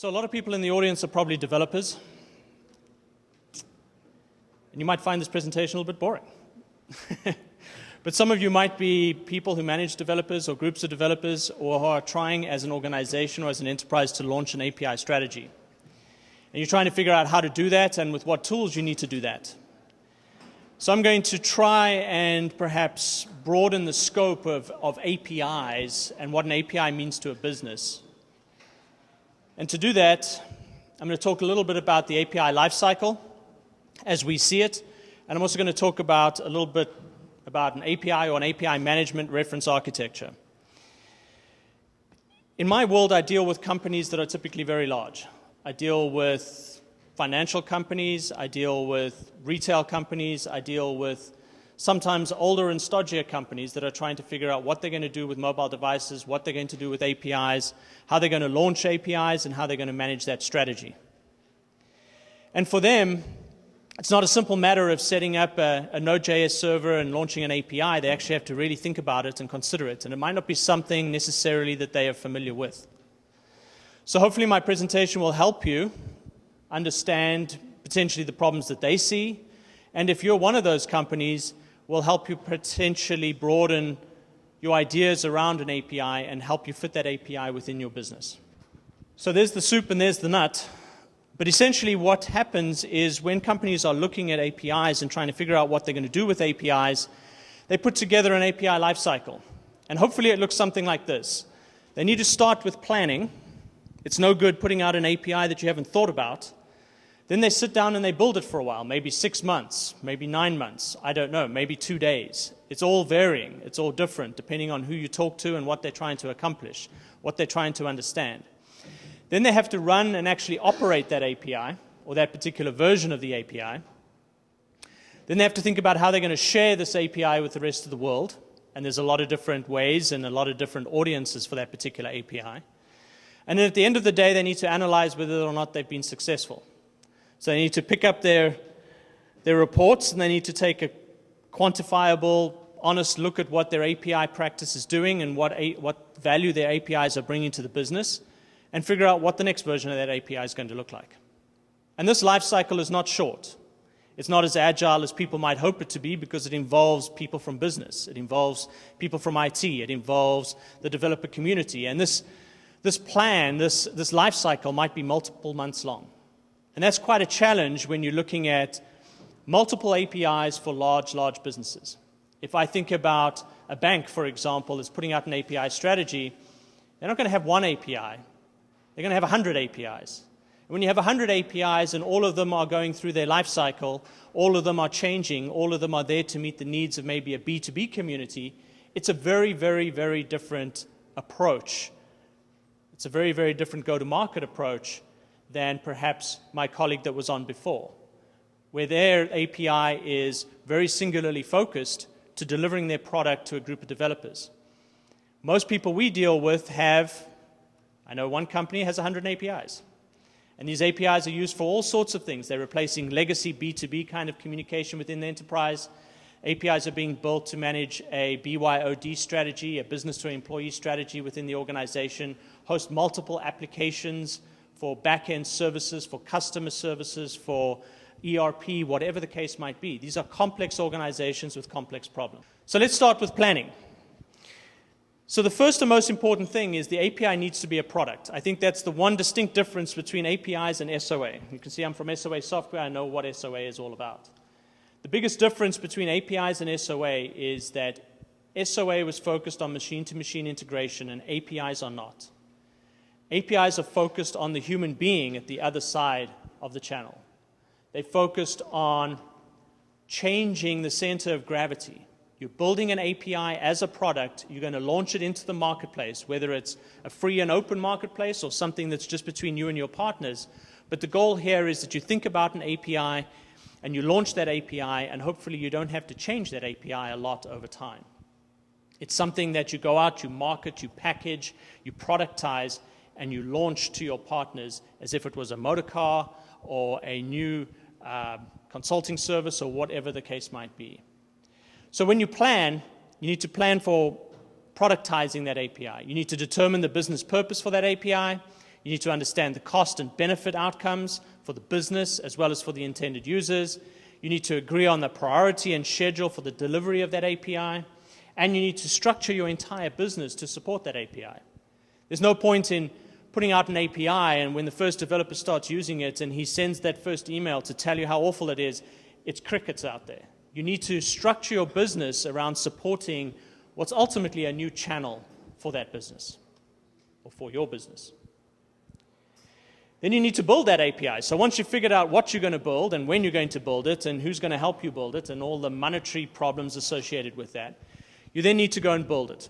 So a lot of people in the audience are probably developers, and you might find this presentation a little bit boring. But some of you might be people who manage developers or groups of developers or who are trying as an organization or as an enterprise to launch an API strategy. And you're trying to figure out how to do that and with what tools you need to do that. So I'm going to try and perhaps broaden the scope of APIs and what an API means to a business. And to do that, I'm going to talk a little bit about the API lifecycle as we see it. And I'm also going to talk about a little bit about an API or an API management reference architecture. In my world, I deal with companies that are typically very large. I deal with financial companies, I deal with retail companies, I deal with sometimes older and stodgier companies that are trying to figure out what they're going to do with mobile devices, what they're going to do with APIs, how they're going to launch APIs, and how they're going to manage that strategy. And for them, it's not a simple matter of setting up a Node.js server and launching an API. They actually have to really think about it and consider it. And it might not be something necessarily that they are familiar with. So hopefully my presentation will help you understand potentially the problems that they see. And if you're one of those companies, will help you potentially broaden your ideas around an API and help you fit that API within your business. So there's the soup and there's the nut. But essentially what happens is when companies are looking at APIs and trying to figure out what they're going to do with APIs, they put together an API lifecycle. And hopefully it looks something like this. They need to start with planning. It's no good putting out an API that you haven't thought about. Then they sit down and they build it for a while, maybe 6 months, maybe 9 months, I don't know, maybe 2 days. It's all varying, it's all different, depending on who you talk to and what they're trying to accomplish, what they're trying to understand. Then they have to run and actually operate that API, or that particular version of the API. Then they have to think about how they're going to share this API with the rest of the world, and there's a lot of different ways and a lot of different audiences for that particular API. And then at the end of the day, they need to analyze whether or not they've been successful. So they need to pick up their reports, and they need to take a quantifiable, honest look at what their API practice is doing and what value their APIs are bringing to the business, and figure out what the next version of that API is going to look like. And this life cycle is not short. It's not as agile as people might hope it to be because it involves people from business. It involves people from IT. It involves the developer community. And this plan, this life cycle might be multiple months long. And that's quite a challenge when you're looking at multiple APIs for large businesses. If I think about a bank, for example, that's putting out an API strategy, they're not going to have one API. They're going to have 100 APIs. And when you have 100 APIs and all of them are going through their life cycle, all of them are changing, all of them are there to meet the needs of maybe a B2B community, it's a very, very, very different approach. It's a very, very different go-to-market approach than perhaps my colleague that was on before, where their API is very singularly focused to delivering their product to a group of developers. Most people we deal with I know one company has 100 APIs. And these APIs are used for all sorts of things. They're replacing legacy B2B kind of communication within the enterprise. APIs are being built to manage a BYOD strategy, a business-to-employee strategy within the organization, host multiple applications for back-end services, for customer services, for ERP, whatever the case might be. These are complex organizations with complex problems. So let's start with planning. So the first and most important thing is the API needs to be a product. I think that's the one distinct difference between APIs and SOA. You can see I'm from SOA Software. I know what SOA is all about. The biggest difference between APIs and SOA is that SOA was focused on machine-to-machine integration and APIs are not. APIs are focused on the human being at the other side of the channel. They focused on changing the center of gravity. You're building an API as a product. You're going to launch it into the marketplace, whether it's a free and open marketplace or something that's just between you and your partners. But the goal here is that you think about an API and you launch that API, and hopefully you don't have to change that API a lot over time. It's something that you go out, you market, you package, you productize, and you launch to your partners as if it was a motor car or a new consulting service or whatever the case might be. So when you plan, you need to plan for productizing that API. You need to determine the business purpose for that API. You need to understand the cost and benefit outcomes for the business as well as for the intended users. You need to agree on the priority and schedule for the delivery of that API. And you need to structure your entire business to support that API. There's no point in putting out an API and when the first developer starts using it and he sends that first email to tell you how awful it is, it's crickets out there. You need to structure your business around supporting what's ultimately a new channel for that business or for your business. Then you need to build that API. So once you've figured out what you're going to build and when you're going to build it and who's going to help you build it and all the monetary problems associated with that, you then need to go and build it.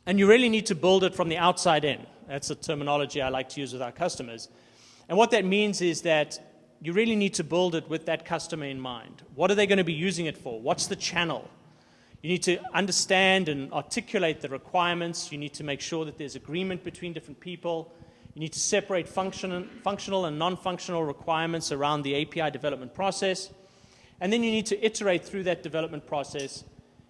And you really need to build it from the outside in. That's a terminology I like to use with our customers. And what that means is that you really need to build it with that customer in mind. What are they going to be using it for? What's the channel? You need to understand and articulate the requirements. You need to make sure that there's agreement between different people. You need to separate functional and non-functional requirements around the API development process. And then you need to iterate through that development process.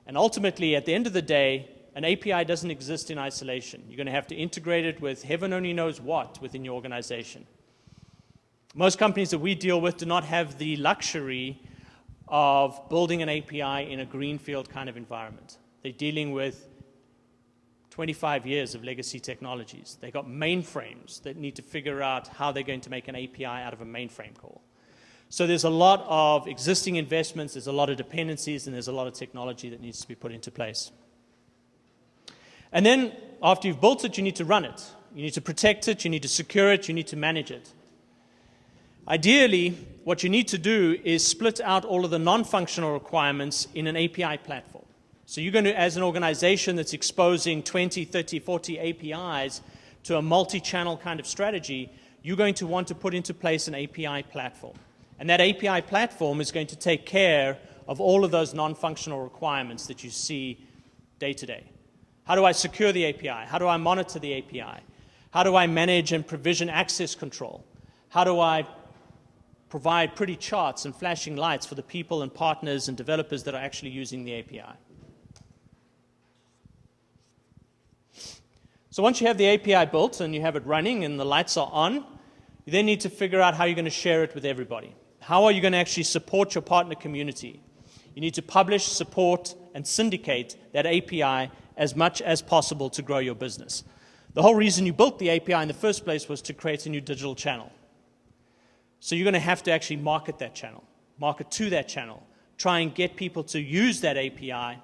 And ultimately, at the end of the day, an API doesn't exist in isolation. You're going to have to integrate it with heaven only knows what within your organization. Most companies that we deal with do not have the luxury of building an API in a greenfield kind of environment. They're dealing with 25 years of legacy technologies. They've got mainframes that need to figure out how they're going to make an API out of a mainframe call. So there's a lot of existing investments, there's a lot of dependencies, and there's a lot of technology that needs to be put into place. And then, after you've built it, you need to run it. You need to protect it, you need to secure it, you need to manage it. Ideally, what you need to do is split out all of the non-functional requirements in an API platform. So you're going to, as an organization that's exposing 20, 30, 40 APIs to a multi-channel kind of strategy, you're going to want to put into place an API platform. And that API platform is going to take care of all of those non-functional requirements that you see day to day. How do I secure the API? How do I monitor the API? How do I manage and provision access control? How do I provide pretty charts and flashing lights for the people and partners and developers that are actually using the API? So once you have the API built and you have it running and the lights are on, you then need to figure out how you're going to share it with everybody. How are you going to actually support your partner community? You need to publish, support, and syndicate that API as much as possible to grow your business. The whole reason you built the API in the first place was to create a new digital channel. So you're going to have to actually market that channel, market to that channel, try and get people to use that API.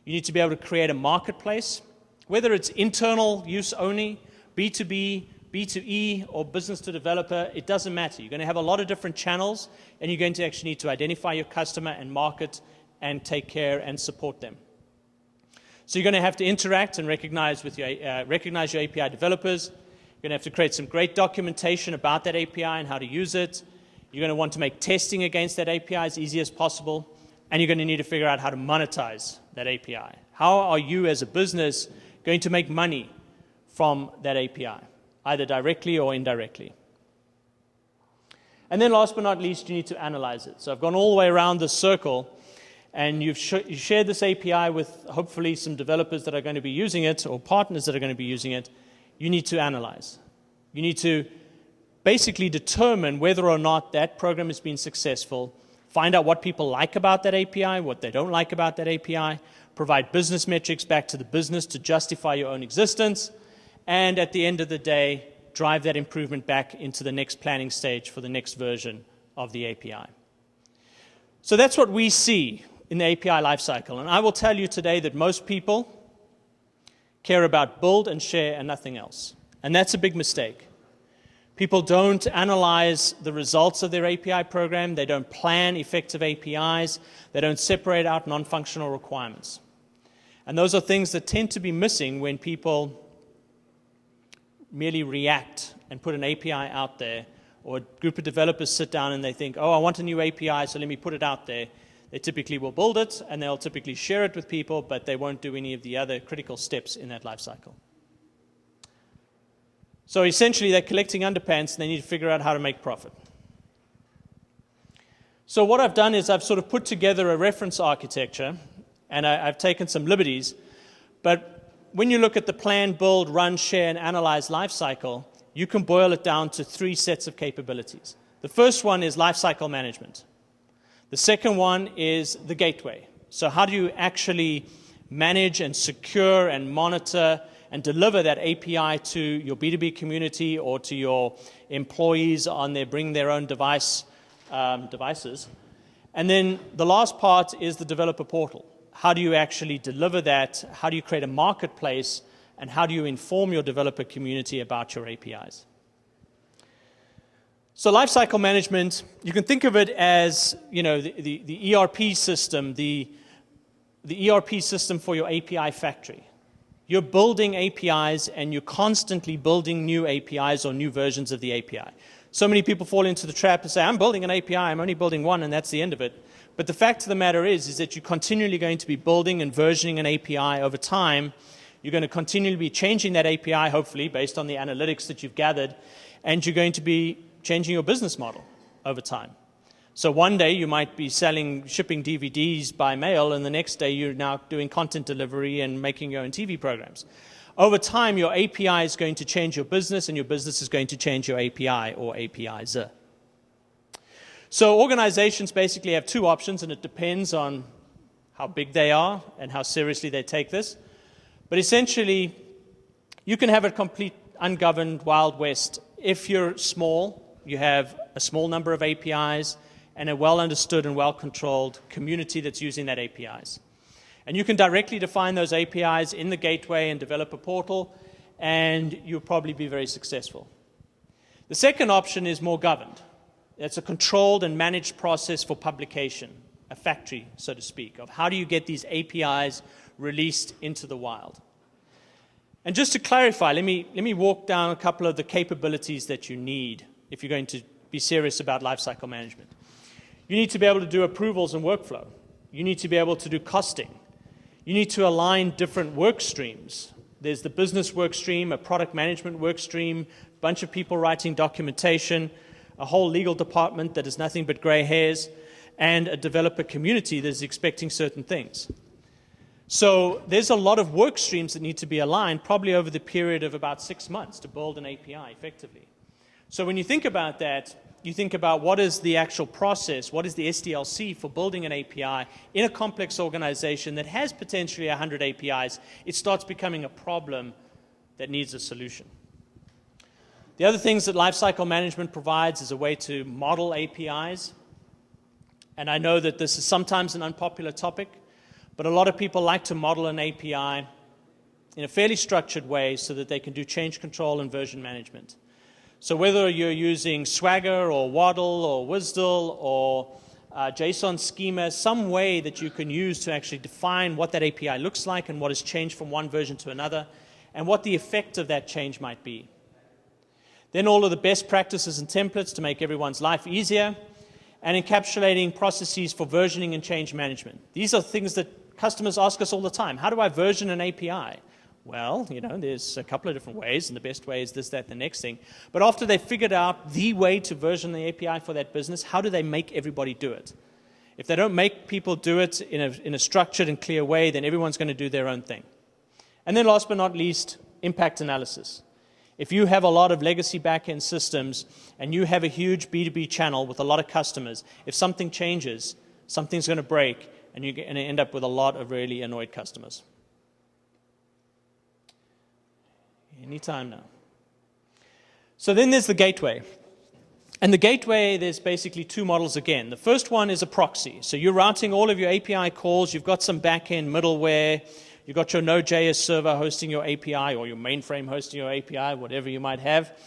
You need to be able to create a marketplace, whether it's internal use only, B2B, B2E, or business to developer, it doesn't matter. You're going to have a lot of different channels, and you're going to actually need to identify your customer and market and take care and support them. So you're going to have to interact and recognize your API developers. You're going to have to create some great documentation about that API and how to use it. You're going to want to make testing against that API as easy as possible. And you're going to need to figure out how to monetize that API. How are you as a business going to make money from that API, either directly or indirectly? And then last but not least, you need to analyze it. So I've gone all the way around this circle, and you've shared this API with hopefully some developers that are going to be using it or partners that are going to be using it. You need to analyze. You need to basically determine whether or not that program has been successful, find out what people like about that API, what they don't like about that API, provide business metrics back to the business to justify your own existence, and at the end of the day, drive that improvement back into the next planning stage for the next version of the API. So that's what we see in the API lifecycle. And I will tell you today that most people care about build and share and nothing else. And that's a big mistake. People don't analyze the results of their API program. They don't plan effective APIs. They don't separate out non-functional requirements. And those are things that tend to be missing when people merely react and put an API out there, or a group of developers sit down and they think, oh, I want a new API, so let me put it out there. They typically will build it, and they'll typically share it with people, but they won't do any of the other critical steps in that lifecycle. So essentially, they're collecting underpants, and they need to figure out how to make profit. So what I've done is I've sort of put together a reference architecture, and I've taken some liberties, but when you look at the plan, build, run, share, and analyze lifecycle, you can boil it down to 3 sets of capabilities. The first one is lifecycle management. The second one is the gateway. So how do you actually manage and secure and monitor and deliver that API to your B2B community or to your employees on their bring their own devices? And then the last part is the developer portal. How do you actually deliver that? How do you create a marketplace? And how do you inform your developer community about your APIs? So lifecycle management, you can think of it as, the ERP system, the ERP system for your API factory. You're building APIs and you're constantly building new APIs or new versions of the API. So many people fall into the trap and say, I'm building an API, I'm only building one, and that's the end of it. But the fact of the matter is that you're continually going to be building and versioning an API over time. You're going to continually be changing that API, hopefully, based on the analytics that you've gathered, and you're going to be changing your business model over time. So one day you might be shipping DVDs by mail, and the next day you're now doing content delivery and making your own TV programs. Over time, your API is going to change your business, and your business is going to change your API or APIs. So organizations basically have 2 options, and it depends on how big they are and how seriously they take this. But essentially, you can have a complete ungoverned Wild West. If you're small, you have a small number of APIs and a well-understood and well-controlled community that's using that APIs. And you can directly define those APIs in the gateway and developer portal, and you'll probably be very successful. The second option is more governed. It's a controlled and managed process for publication, a factory, so to speak, of how do you get these APIs released into the wild. And just to clarify, let me walk down a couple of the capabilities that you need if you're going to be serious about lifecycle management. You need to be able to do approvals and workflow. You need to be able to do costing. You need to align different work streams. There's the business work stream, a product management work stream, a bunch of people writing documentation, a whole legal department that is nothing but gray hairs, and a developer community that is expecting certain things. So there's a lot of work streams that need to be aligned, probably over the period of about 6 months to build an API effectively. So when you think about that, you think about what is the actual process, what is the SDLC for building an API in a complex organization that has potentially 100 APIs. It starts becoming a problem that needs a solution. The other things that lifecycle management provides is a way to model APIs. And I know that this is sometimes an unpopular topic, but a lot of people like to model an API in a fairly structured way so that they can do change control and version management. So whether you're using Swagger or Waddle or WSDL or JSON schema, some way that you can use to actually define what that API looks like and what has changed from one version to another and what the effect of that change might be. Then all of the best practices and templates to make everyone's life easier, and encapsulating processes for versioning and change management. These are things that customers ask us all the time. How do I version an API? Well, there's a couple of different ways, and the best way is this, that, the next thing. But after they've figured out the way to version the API for that business, how do they make everybody do it? If they don't make people do it in a structured and clear way, then everyone's going to do their own thing. And then last but not least, impact analysis. If you have a lot of legacy back-end systems and you have a huge B2B channel with a lot of customers, if something changes, something's going to break, and you're going to end up with a lot of really annoyed customers. Anytime now. So then there's the gateway. And the gateway, there's basically 2 models again. The first one is a proxy. So you're routing all of your API calls. You've got some back-end middleware. You've got your Node.js server hosting your API or your mainframe hosting your API, whatever you might have.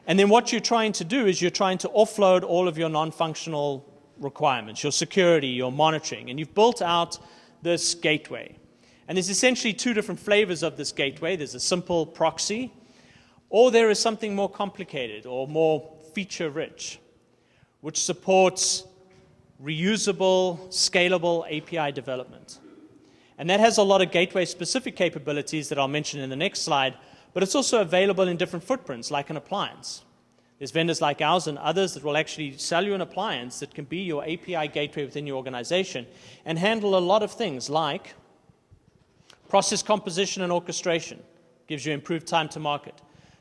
And then what you're trying to do is you're trying to offload all of your non-functional requirements, your security, your monitoring. And you've built out this gateway. And there's essentially 2 different flavors of this gateway. There's a simple proxy, or there is something more complicated or more feature-rich, which supports reusable, scalable API development. And that has a lot of gateway-specific capabilities that I'll mention in the next slide, but it's also available in different footprints, like an appliance. There's vendors like ours and others that will actually sell you an appliance that can be your API gateway within your organization and handle a lot of things like process composition and orchestration, gives you improved time to market.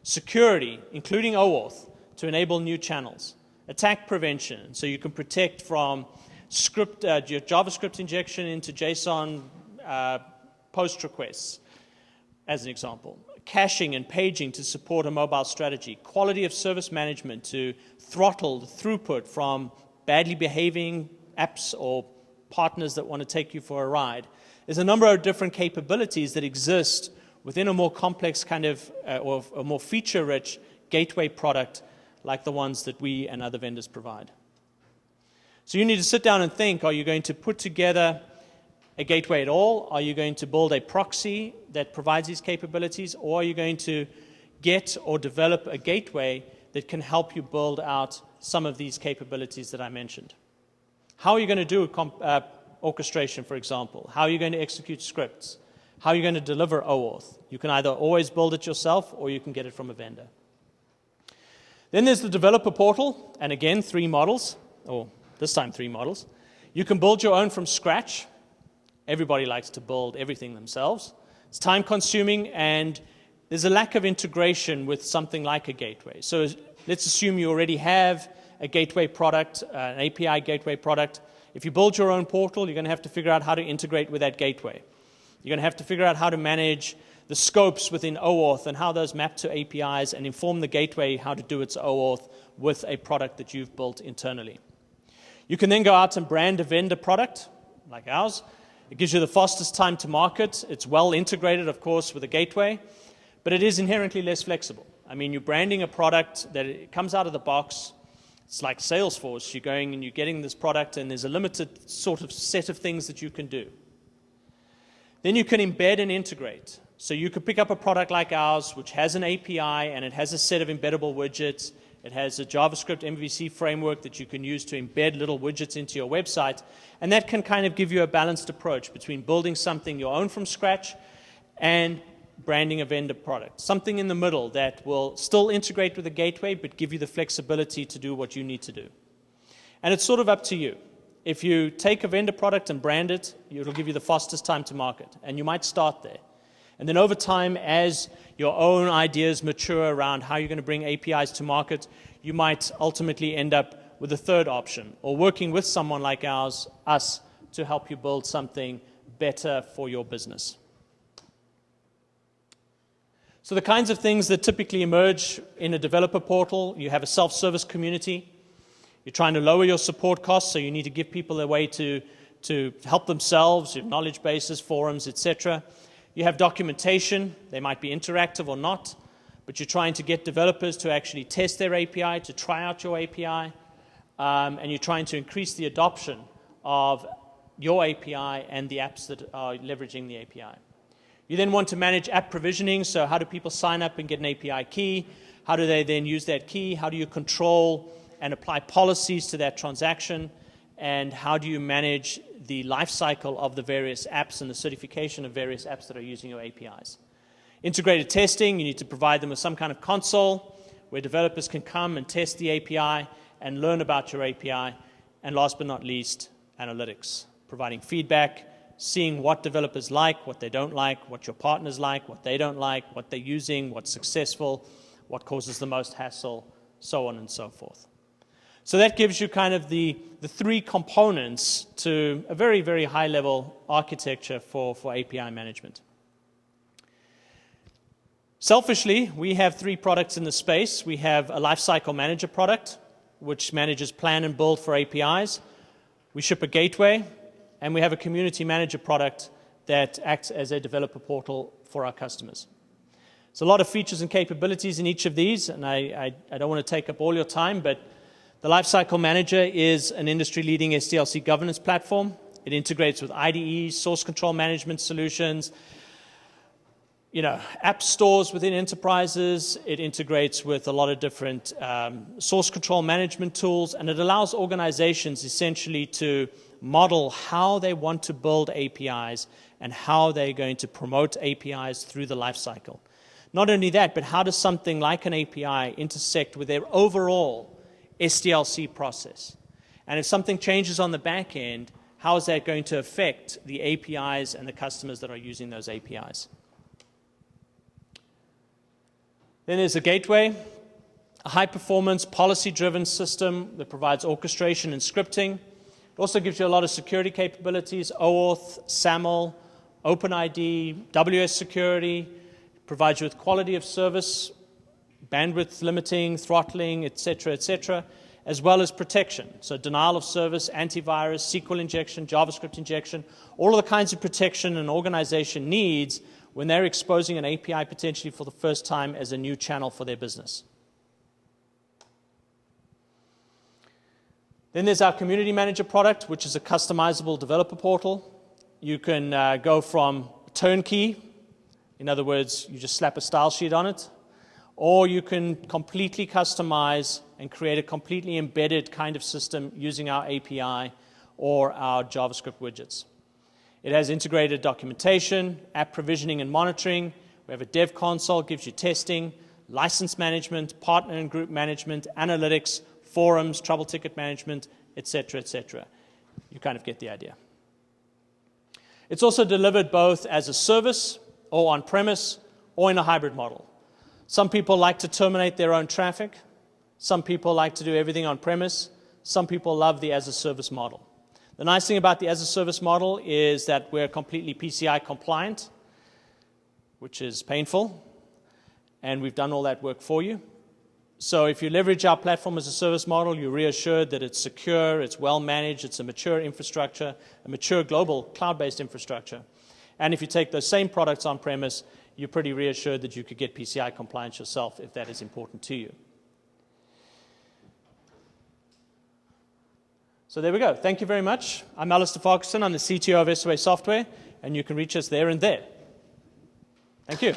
security, including OAuth, to enable new channels, attack prevention, so you can protect from your JavaScript injection into JSON post requests, as an example. Caching and paging to support a mobile strategy. Quality of service management to throttle the throughput from badly behaving apps or partners that want to take you for a ride. There's a number of different capabilities that exist within a more complex kind of, or a more feature-rich gateway product like the ones that we and other vendors provide. So you need to sit down and think, are you going to put together a gateway at all? Are you going to build a proxy that provides these capabilities? Or are you going to get or develop a gateway that can help you build out some of these capabilities that I mentioned? How are you going to do orchestration, for example? How are you going to execute scripts? How are you going to deliver OAuth? You can either always build it yourself or you can get it from a vendor. Then there's the developer portal, and again, 3 models, or this time 3 models. You can build your own from scratch. Everybody likes to build everything themselves. It's time consuming, and there's a lack of integration with something like a gateway. So let's assume you already have a gateway product, an API gateway product. If you build your own portal, you're going to have to figure out how to integrate with that gateway. You're going to have to figure out how to manage the scopes within OAuth and how those map to APIs and inform the gateway how to do its OAuth with a product that you've built internally. You can then go out and brand a vendor product like ours. It gives you the fastest time to market. It's well integrated, of course, with a gateway, but it is inherently less flexible. I mean, you're branding a product that it comes out of the box. It's like Salesforce. You're going and you're getting this product, and there's a limited sort of set of things that you can do. Then you can embed and integrate. So you could pick up a product like ours, which has an API, and it has a set of embeddable widgets. It has a JavaScript MVC framework that you can use to embed little widgets into your website. And that can kind of give you a balanced approach between building something your own from scratch and branding a vendor product. Something in the middle that will still integrate with the gateway, but give you the flexibility to do what you need to do. And it's sort of up to you. If you take a vendor product and brand it, it'll give you the fastest time to market. And you might start there. And then over time, as your own ideas mature around how you're going to bring APIs to market, you might ultimately end up with a third option, or working with someone like us to help you build something better for your business. So the kinds of things that typically emerge in a developer portal: you have a self-service community. You're trying to lower your support costs, so you need to give people a way to help themselves, your knowledge bases, forums, etc. You have documentation. They might be interactive or not, but you're trying to get developers to actually test their API, to try out your API, and you're trying to increase the adoption of your API and the apps that are leveraging the API. You then want to manage app provisioning, so how do people sign up and get an API key? How do they then use that key? How do you control and apply policies to that transaction? And how do you manage the life cycle of the various apps and the certification of various apps that are using your APIs? Integrated testing, you need to provide them with some kind of console where developers can come and test the API and learn about your API. And last but not least, analytics, providing feedback, seeing what developers like, what they don't like, what your partners like, what they don't like, what they're using, what's successful, what causes the most hassle, so on and so forth. So that gives you kind of the 3 components to a very, very high-level architecture for API management. Selfishly, we have 3 products in the space. We have a lifecycle manager product, which manages plan and build for APIs. We ship a gateway, and we have a community manager product that acts as a developer portal for our customers. There's a lot of features and capabilities in each of these, and I don't want to take up all your time, but the Lifecycle Manager is an industry-leading SDLC governance platform. It integrates with IDEs, source control management solutions, app stores within enterprises. It integrates with a lot of different source control management tools, and it allows organizations essentially to model how they want to build APIs and how they're going to promote APIs through the lifecycle. Not only that, but how does something like an API intersect with their overall SDLC process? And if something changes on the back end, how is that going to affect the APIs and the customers that are using those APIs? Then there's a gateway, a high-performance, policy-driven system that provides orchestration and scripting. It also gives you a lot of security capabilities, OAuth, SAML, OpenID, WS security. It provides you with quality of service, bandwidth limiting, throttling, etc., as well as protection. So denial of service, antivirus, SQL injection, JavaScript injection, all of the kinds of protection an organization needs when they're exposing an API potentially for the first time as a new channel for their business. Then there's our Community Manager product, which is a customizable developer portal. You can go from turnkey, in other words, you just slap a style sheet on it, or you can completely customize and create a completely embedded kind of system using our API or our JavaScript widgets. It has integrated documentation, app provisioning and monitoring. We have a dev console, gives you testing, license management, partner and group management, analytics, forums, trouble ticket management, etc. You kind of get the idea. It's also delivered both as a service or on-premise or in a hybrid model. Some people like to terminate their own traffic. Some people like to do everything on-premise. Some people love the as-a-service model. The nice thing about the as-a-service model is that we're completely PCI compliant, which is painful, and we've done all that work for you. So if you leverage our platform as a service model, you're reassured that it's secure, it's well managed, it's a mature infrastructure, a mature global cloud-based infrastructure. And if you take those same products on-premise, you're pretty reassured that you could get PCI compliance yourself if that is important to you. So there we go. Thank you very much. I'm Alistair Farquharson. I'm the CTO of SOA Software, and you can reach us there and there. Thank you.